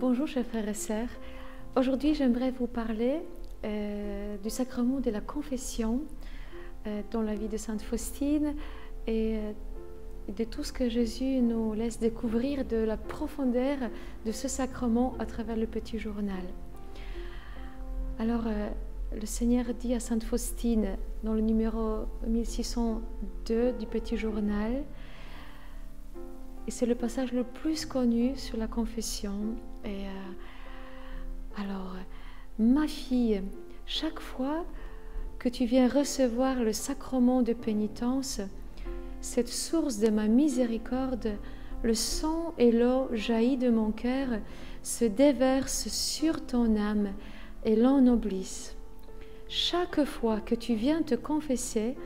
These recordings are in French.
Bonjour chers frères et sœurs. Aujourd'hui j'aimerais vous parler du sacrement de la confession dans la vie de Sainte Faustine et de tout ce que Jésus nous laisse découvrir de la profondeur de ce sacrement à travers le petit journal. Alors le Seigneur dit à Sainte Faustine dans le numéro 1602 du petit journal, et c'est le passage le plus connu sur la confession. Et alors, ma fille, chaque fois que tu viens recevoir le sacrement de pénitence, cette source de ma miséricorde, le sang et l'eau jaillit de mon cœur, se déversent sur ton âme et l'ennoblissent. Chaque fois que tu viens te confesser,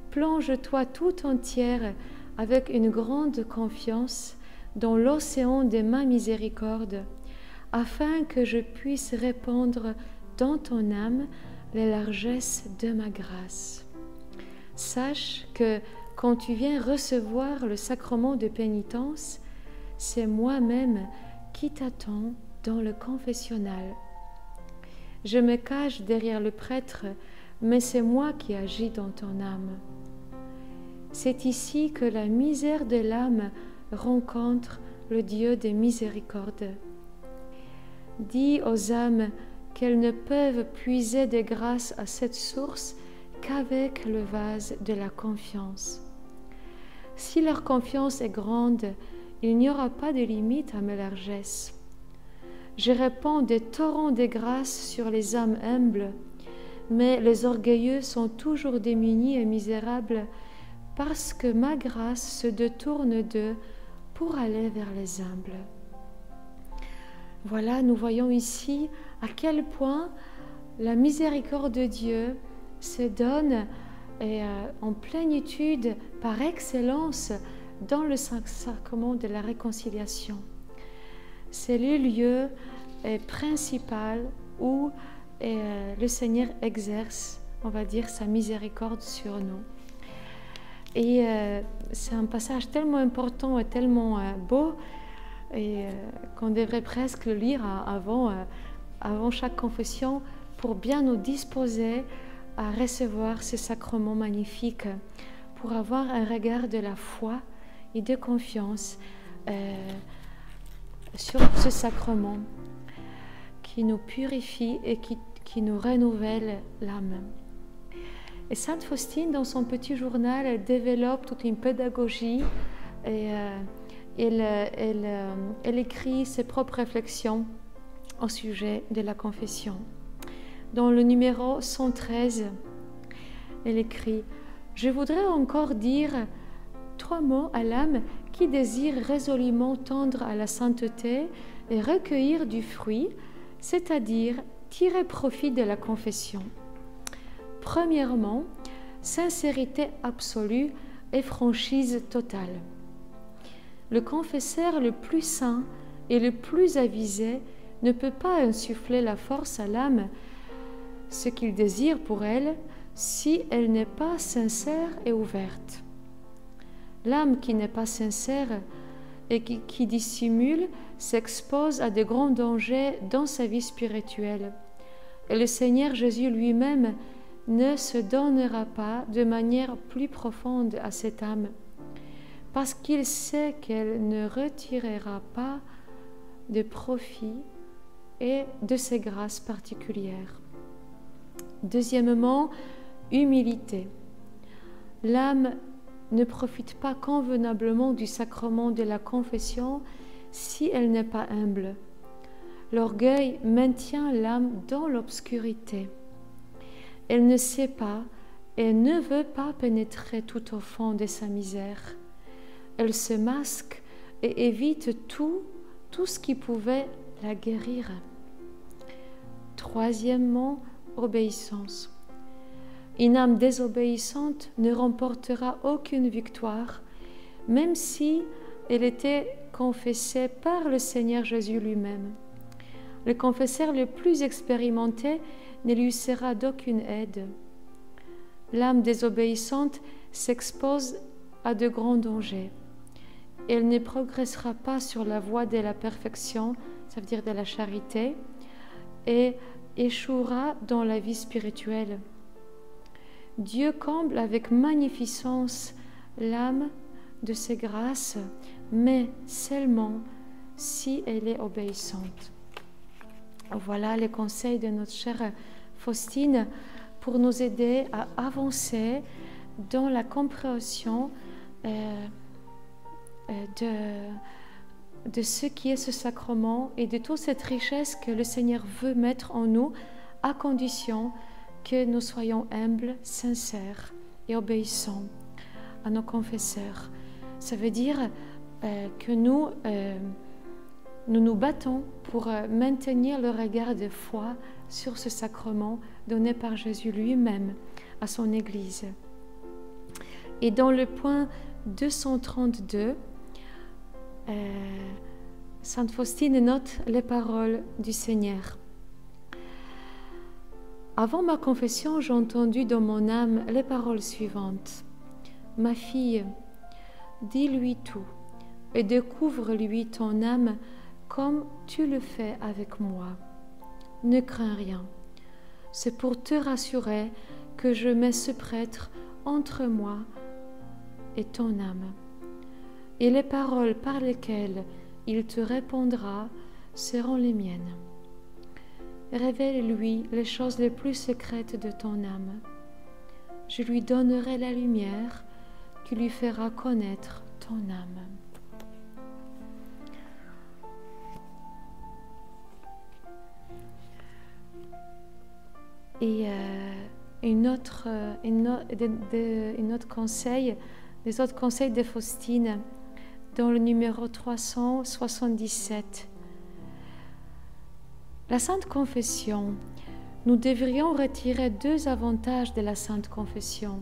plonge-toi tout entière avec une grande confiance dans l'océan de ma miséricorde, afin que je puisse répandre dans ton âme les largesses de ma grâce. Sache que quand tu viens recevoir le sacrement de pénitence, c'est moi-même qui t'attends dans le confessionnal. Je me cache derrière le prêtre, mais c'est moi qui agis dans ton âme. C'est ici que la misère de l'âme rencontre le Dieu des miséricordes. Dis aux âmes qu'elles ne peuvent puiser de grâce à cette source qu'avec le vase de la confiance. Si leur confiance est grande, il n'y aura pas de limite à mes largesses. Je répands des torrents de grâce sur les âmes humbles, mais les orgueilleux sont toujours démunis et misérables parce que ma grâce se détourne d'eux pour aller vers les humbles. Voilà, nous voyons ici à quel point la miséricorde de Dieu se donne en plénitude, par excellence, dans le sacrement de la réconciliation. C'est le lieu principal où le Seigneur exerce, on va dire, sa miséricorde sur nous. Et c'est un passage tellement important et tellement beau qu'on devrait presque le lire avant chaque confession pour bien nous disposer à recevoir ce sacrement magnifique, pour avoir un regard de la foi et de confiance sur ce sacrement qui nous purifie et qui nous renouvelle l'âme. Et Sainte Faustine, dans son petit journal, elle développe toute une pédagogie et elle écrit ses propres réflexions au sujet de la confession. Dans le numéro 113, elle écrit « Je voudrais encore dire 3 mots à l'âme qui désire résolument tendre à la sainteté et recueillir du fruit, c'est-à-dire tirer profit de la confession. Premièrement, sincérité absolue et franchise totale. Le confesseur le plus saint et le plus avisé ne peut pas insuffler la force à l'âme, ce qu'il désire pour elle, si elle n'est pas sincère et ouverte. L'âme qui n'est pas sincère et qui dissimule s'expose à de grands dangers dans sa vie spirituelle. Et le Seigneur Jésus lui-même ne se donnera pas de manière plus profonde à cette âme, parce qu'il sait qu'elle ne retirera pas de profit et de ses grâces particulières. Deuxièmement, humilité. L'âme ne profite pas convenablement du sacrement de la confession si elle n'est pas humble. L'orgueil maintient l'âme dans l'obscurité. Elle ne sait pas et ne veut pas pénétrer tout au fond de sa misère. Elle se masque et évite tout ce qui pouvait la guérir. Troisièmement, obéissance. Une âme désobéissante ne remportera aucune victoire, même si elle était confessée par le Seigneur Jésus lui-même. Le confesseur le plus expérimenté ne lui sera d'aucune aide. L'âme désobéissante s'expose à de grands dangers. Elle ne progressera pas sur la voie de la perfection, ça veut dire de la charité, et échouera dans la vie spirituelle. Dieu comble avec magnificence l'âme de ses grâces, mais seulement si elle est obéissante. Voilà les conseils de notre chère Faustine pour nous aider à avancer dans la compréhension de ce qui est ce sacrement et de toute cette richesse que le Seigneur veut mettre en nous, à condition que nous soyons humbles, sincères et obéissants à nos confesseurs. Ça veut dire que nous nous battons pour maintenir le regard de foi sur ce sacrement donné par Jésus lui-même à son Église. Et dans le point 232, Sainte Faustine note les paroles du Seigneur. Avant ma confession, j'ai entendu dans mon âme les paroles suivantes. Ma fille, dis-lui tout et découvre-lui ton âme comme tu le fais avec moi. Ne crains rien. C'est pour te rassurer que je mets ce prêtre entre moi et ton âme. Et les paroles par lesquelles il te répondra seront les miennes. Révèle-lui les choses les plus secrètes de ton âme. Je lui donnerai la lumière qui lui fera connaître ton âme. Et des autres conseils de Faustine dans le numéro 377. La Sainte Confession. Nous devrions retirer deux avantages de la Sainte Confession.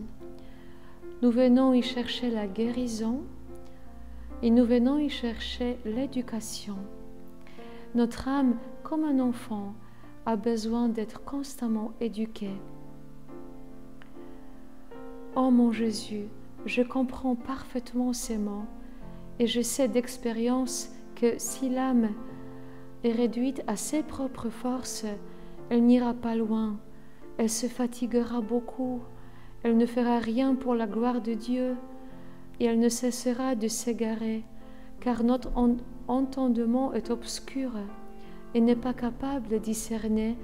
Nous venons y chercher la guérison et nous venons y chercher l'éducation. Notre âme, comme un enfant, a besoin d'être constamment éduqué. Oh mon Jésus, je comprends parfaitement ces mots et je sais d'expérience que si l'âme est réduite à ses propres forces, elle n'ira pas loin, elle se fatiguera beaucoup, elle ne fera rien pour la gloire de Dieu et elle ne cessera de s'égarer, car notre entendement est obscur et n'est pas capable de discerner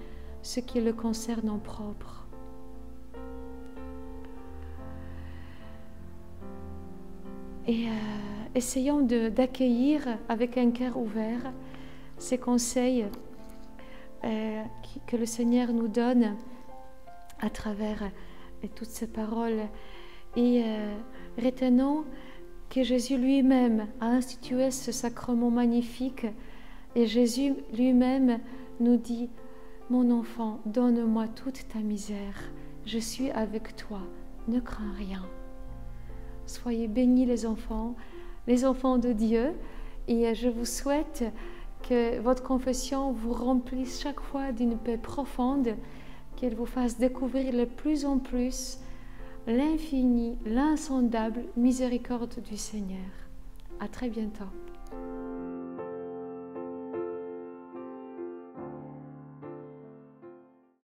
ce qui le concerne en propre. Et essayons d'accueillir avec un cœur ouvert ces conseils que le Seigneur nous donne à travers toutes ces paroles. Et retenons que Jésus lui-même a institué ce sacrement magnifique. Et Jésus lui-même nous dit, « Mon enfant, donne-moi toute ta misère. Je suis avec toi. Ne crains rien. » Soyez bénis les enfants de Dieu. Et je vous souhaite que votre confession vous remplisse chaque fois d'une paix profonde, qu'elle vous fasse découvrir de plus en plus l'infini, l'insondable miséricorde du Seigneur. À très bientôt.